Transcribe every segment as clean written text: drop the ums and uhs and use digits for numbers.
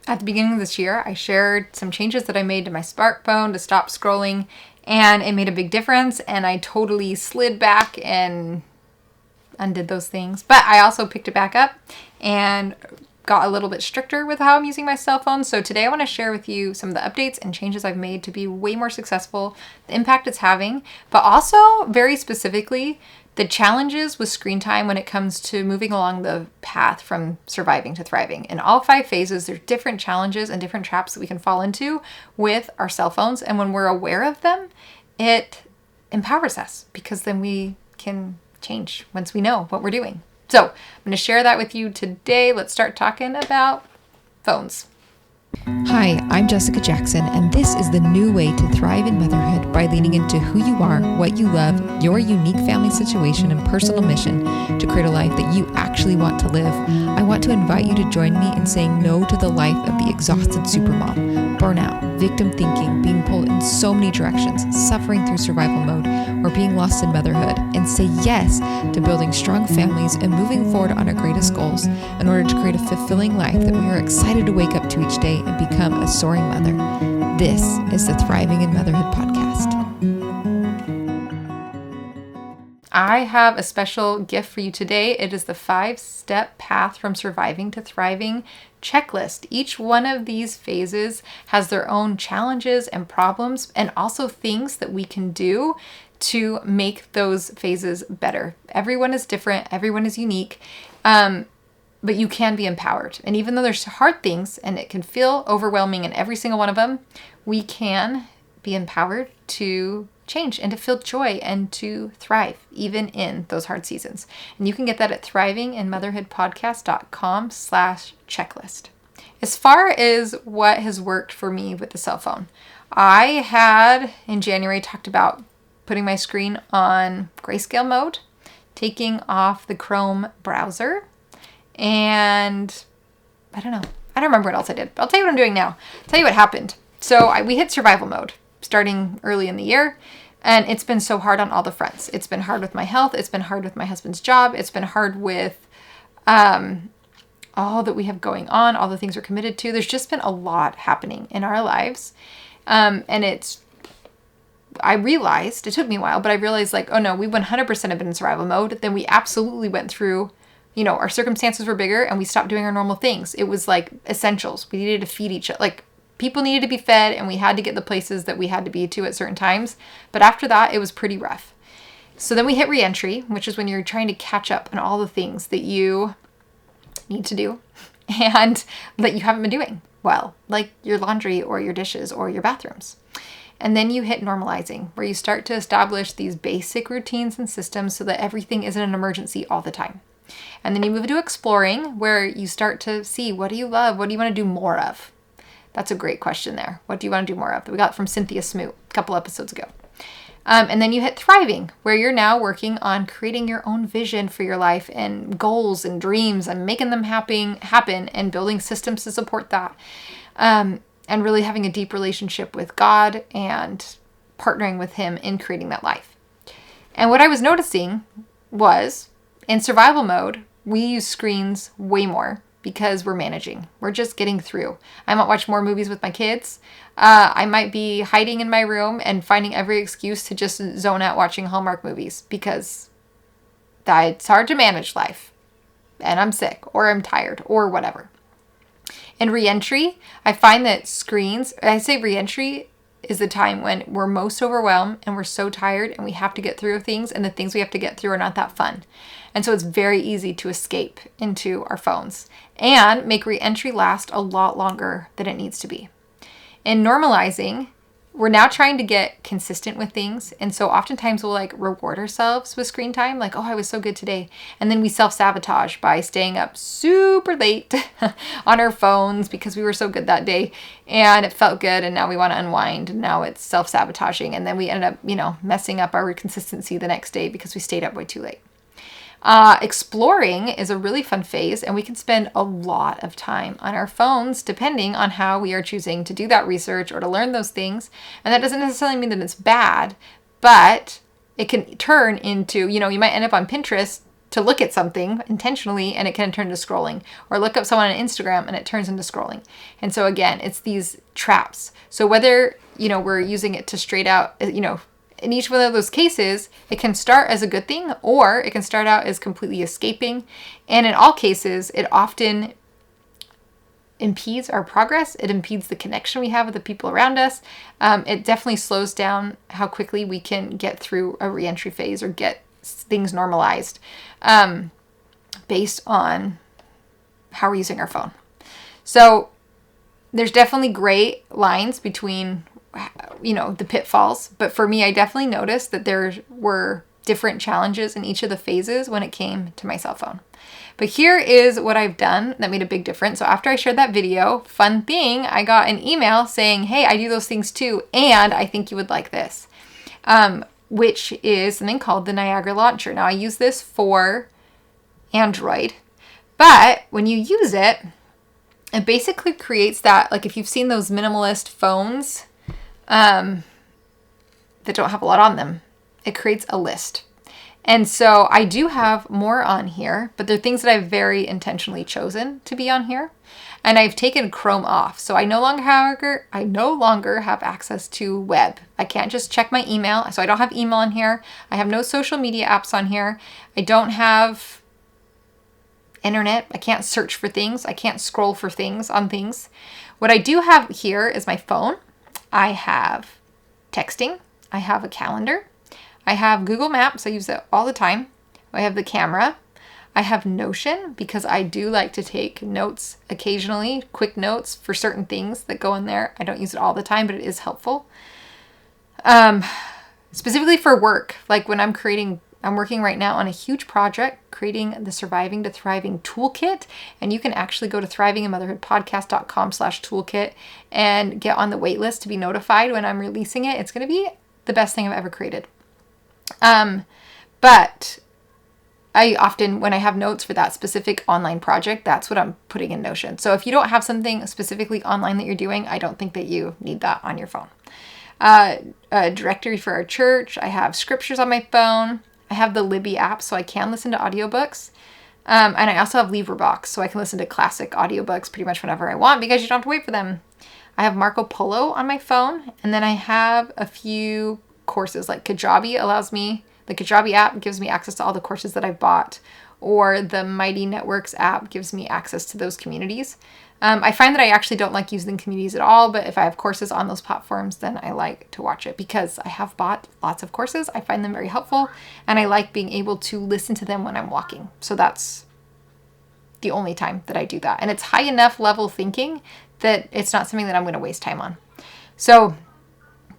At the beginning of this year, I shared some changes that I made to my smartphone to stop scrolling, and it made a big difference, and I totally slid back and undid those things. But I also picked it back up and got a little bit stricter with how I'm using my cell phone. So today I want to share with you some of the updates and changes I've made to be way more successful, the impact it's having, but also very specifically the challenges with screen time when it comes to moving along the path from surviving to thriving. In all 5 phases, there's different challenges and different traps that we can fall into with our cell phones. And when we're aware of them, it empowers us because then we can change once we know what we're doing. So I'm going to share that with you today. Let's start talking about phones. Hi, I'm Jessica Jackson, and this is the new way to thrive in motherhood by leaning into who you are, what you love, your unique family situation and personal mission to create a life that you actually want to live. I want to invite you to join me in saying no to the life of the exhausted supermom, burnout, victim thinking, being pulled in so many directions, suffering through survival mode, or being lost in motherhood, and say yes to building strong families and moving forward on our greatest goals in order to create a fulfilling life that we are excited to wake up to each day and become a soaring mother. This is the Thriving in Motherhood podcast. I have a special gift for you today. It is the 5-step path from surviving to thriving checklist. Each one of these phases has their own challenges and problems, and also things that we can do to make those phases better. Everyone is different. Everyone is unique. But you can be empowered. And even though there's hard things and it can feel overwhelming in every single one of them, we can be empowered to change and to feel joy and to thrive even in those hard seasons. And you can get that at thrivingandmotherhoodpodcast.com/checklist. As far as what has worked for me with the cell phone, I had in January talked about putting my screen on grayscale mode, taking off the Chrome browser, and I don't remember what else I did, but I'll tell you what I'm doing now. I'll tell you what happened. So we hit survival mode starting early in the year, and it's been so hard on all the fronts. It's been hard with my health. It's been hard with my husband's job. It's been hard with all that we have going on, all the things we're committed to. There's just been a lot happening in our lives. I realized, it took me a while, but I realized like, oh no, we 100% have been in survival mode. Then we absolutely went through, our circumstances were bigger and we stopped doing our normal things. It was like essentials. We needed to feed each other. Like people needed to be fed and we had to get the places that we had to be to at certain times. But after that, it was pretty rough. So then we hit reentry, which is when you're trying to catch up on all the things that you need to do and that you haven't been doing well, like your laundry or your dishes or your bathrooms. And then you hit normalizing, where you start to establish these basic routines and systems so that everything isn't an emergency all the time. And then you move into exploring, where you start to see, what do you love? What do you want to do more of? That's a great question there. What do you want to do more of? That we got from Cynthia Smoot a couple episodes ago. And then you hit thriving, where you're now working on creating your own vision for your life and goals and dreams and making them happen and building systems to support that. And really having a deep relationship with God and partnering with Him in creating that life. And what I was noticing was, in survival mode, we use screens way more because we're managing. We're just getting through. I might watch more movies with my kids. I might be hiding in my room and finding every excuse to just zone out watching Hallmark movies because it's hard to manage life. And I'm sick or I'm tired or whatever. In reentry, I find that reentry is the time when we're most overwhelmed and we're so tired and we have to get through things, and the things we have to get through are not that fun. And so it's very easy to escape into our phones and make reentry last a lot longer than it needs to be. In normalizing, we're now trying to get consistent with things. And so oftentimes we'll reward ourselves with screen time. Like, oh, I was so good today. And then we self-sabotage by staying up super late on our phones because we were so good that day and it felt good. And now we want to unwind. And now it's self-sabotaging. And then we ended up, messing up our consistency the next day because we stayed up way too late. Exploring is a really fun phase, and we can spend a lot of time on our phones depending on how we are choosing to do that research or to learn those things. And that doesn't necessarily mean that it's bad, but it can turn into, you might end up on Pinterest to look at something intentionally and it can turn to scrolling, or look up someone on Instagram and it turns into scrolling. And so again, it's these traps. So whether, we're using it to straight out, in each one of those cases, it can start as a good thing, or it can start out as completely escaping. And in all cases, it often impedes our progress. It impedes the connection we have with the people around us. It definitely slows down how quickly we can get through a reentry phase or get things normalized based on how we're using our phone. So there's definitely gray lines between, the pitfalls. But for me, I definitely noticed that there were different challenges in each of the phases when it came to my cell phone. But here is what I've done that made a big difference. So after I shared that video, fun thing, I got an email saying, hey, I do those things too, and I think you would like this, which is something called the Niagara Launcher. Now, I use this for Android, but when you use it, it basically creates that, like if you've seen those minimalist phones that don't have a lot on them, it creates a list. And so I do have more on here, but they're things that I've very intentionally chosen to be on here. And I've taken Chrome off. So I no longer have access to web. I can't just check my email. So I don't have email on here. I have no social media apps on here. I don't have internet. I can't search for things. I can't scroll for things on things. What I do have here is my phone. I have texting. I have a calendar. I have Google Maps. I use it all the time. I have the camera. I have Notion because I do like to take notes occasionally, quick notes for certain things that go in there. I don't use it all the time, but it is helpful. Specifically for work, like when I'm working right now on a huge project, creating the Surviving to Thriving Toolkit. And you can actually go to thrivingandmotherhoodpodcast.com/toolkit and get on the wait list to be notified when I'm releasing it. It's going to be the best thing I've ever created. But I often, when I have notes for that specific online project, that's what I'm putting in Notion. So if you don't have something specifically online that you're doing, I don't think that you need that on your phone. A directory for our church. I have scriptures on my phone. I have the Libby app, so I can listen to audiobooks. And I also have LibriVox, so I can listen to classic audiobooks pretty much whenever I want because you don't have to wait for them. I have Marco Polo on my phone, and then I have a few courses. Like Kajabi the Kajabi app gives me access to all the courses that I've bought, or the Mighty Networks app gives me access to those communities. I find that I actually don't like using communities at all, but if I have courses on those platforms, then I like to watch it because I have bought lots of courses. I find them very helpful, and I like being able to listen to them when I'm walking. So that's the only time that I do that. And it's high enough level thinking that it's not something that I'm going to waste time on. So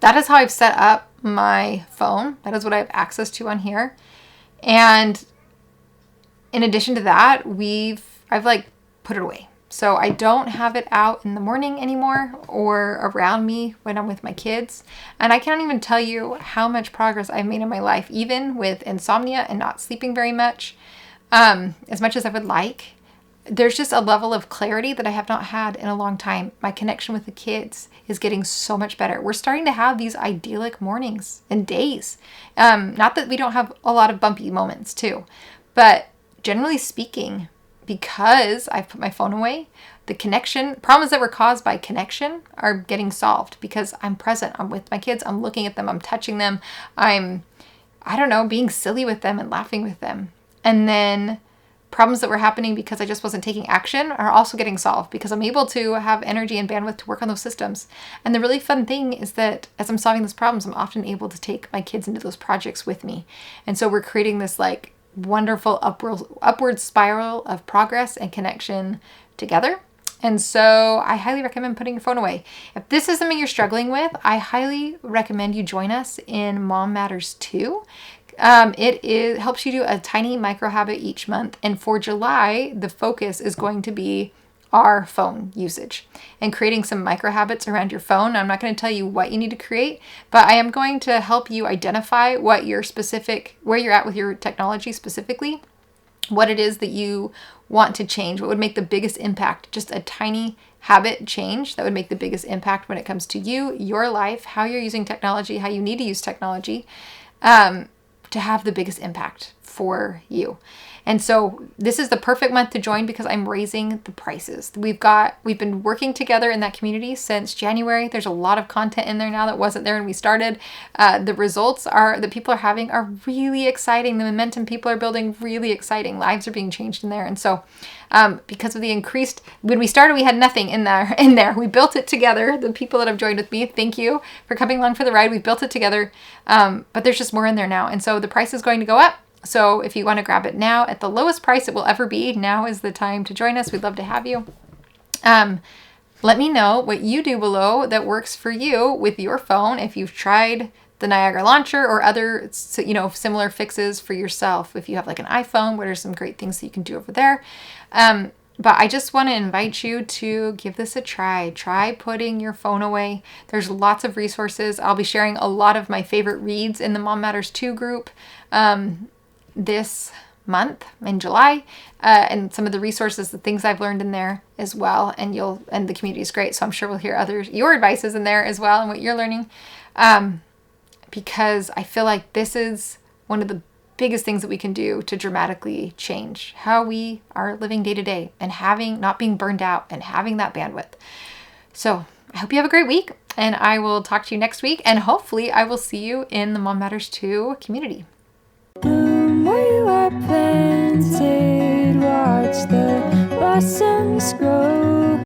that is how I've set up my phone. That is what I have access to on here. And in addition to that, I've put it away. So I don't have it out in the morning anymore or around me when I'm with my kids. And I can't even tell you how much progress I've made in my life, even with insomnia and not sleeping very much as I would like. There's just a level of clarity that I have not had in a long time. My connection with the kids is getting so much better. We're starting to have these idyllic mornings and days. Not that we don't have a lot of bumpy moments too, but generally speaking, because I've put my phone away, the problems that were caused by connection are getting solved because I'm present. I'm with my kids. I'm looking at them. I'm touching them. I'm being silly with them and laughing with them. And then problems that were happening because I just wasn't taking action are also getting solved because I'm able to have energy and bandwidth to work on those systems. And the really fun thing is that as I'm solving those problems, I'm often able to take my kids into those projects with me. And so we're creating this wonderful upward spiral of progress and connection together. And so I highly recommend putting your phone away. If this is something you're struggling with, I highly recommend you join us in Mom Matters 2. It helps you do a tiny micro habit each month. And for July, the focus is going to be our phone usage and creating some micro habits around your phone. I'm not going to tell you what you need to create, but I am going to help you identify where you're at with your technology specifically, what it is that you want to change, what would make the biggest impact, just a tiny habit change that would make the biggest impact when it comes to you, your life, how you're using technology, how you need to use technology, to have the biggest impact for you. And so this is the perfect month to join because I'm raising the prices. We've been working together in that community since January. There's a lot of content in there now that wasn't there when we started. The results that people are having are really exciting. The momentum people are building, really exciting. Lives are being changed in there. And so because of the increased, when we started, we had nothing in there. We built it together. The people that have joined with me, thank you for coming along for the ride. We built it together. But there's just more in there now. And so the price is going to go up. So if you want to grab it now at the lowest price it will ever be, now is the time to join us. We'd love to have you. Let me know what you do below that works for you with your phone. If you've tried the Niagara Launcher or other, similar fixes for yourself. If you have like an iPhone, what are some great things that you can do over there? But I just want to invite you to give this a try. Try putting your phone away. There's lots of resources. I'll be sharing a lot of my favorite reads in the Mom Matters 2 group this month in July, and some of the resources, the things I've learned in there as well. And the community is great. So I'm sure we'll hear your advices in there as well and what you're learning. Because I feel like this is one of the biggest things that we can do to dramatically change how we are living day to day and not being burned out and having that bandwidth. So I hope you have a great week, and I will talk to you next week. And hopefully I will see you in the Mom Matters 2 community. Where you are planted, watch the blossoms grow.